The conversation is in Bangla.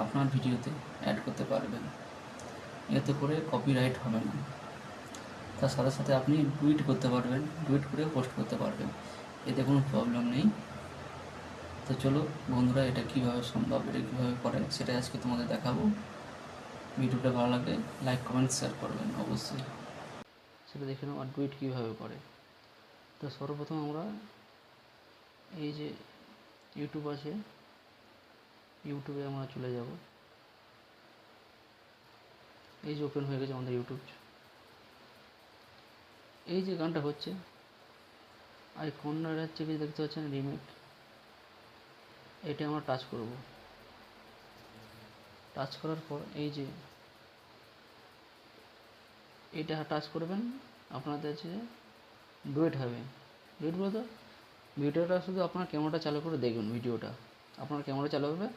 আপনার ভিডিওতে অ্যাড করতে পারবেন। এতে করে কপিরাইট হবে না। তার সাথে সাথে আপনি ডুইট করতে পারবেন, ডুইট করে পোস্ট করতে পারবেন, এতে কোনো প্রবলেম নেই। তো চলো বন্ধুরা, এটা কীভাবে সম্ভব, এটা কীভাবে করে সেটাই আজকে তোমাদের দেখাবো। ভিডিওটা ভালো লাগলে লাইক কমেন্ট শেয়ার করবেন অবশ্যই। সেটা দেখে নাও আর ডুইট কীভাবে করে। তো সর্বপ্রথম আমরা এই যে ইউটিউব আছে, ইউটিউবে আমরা চলে যাব। এই যে ওপেন হয়ে গেছে আমাদের ইউটিউব। এই যে গানটা হচ্ছে আর কর্নার হচ্ছে কি দেখতে পাচ্ছেন রিমেক, এটা আমরা টাচ করব। টাচ করার পর এই যে এটা টাচ করবেন, আপনাদের যে ডুয়েট হবে। ডুয়েট বলতে ভিডিওটা শুধু আপনার ক্যামেরাটা চালু করে দেখবেন, ভিডিওটা আপনার ক্যামেরা চালু হবে,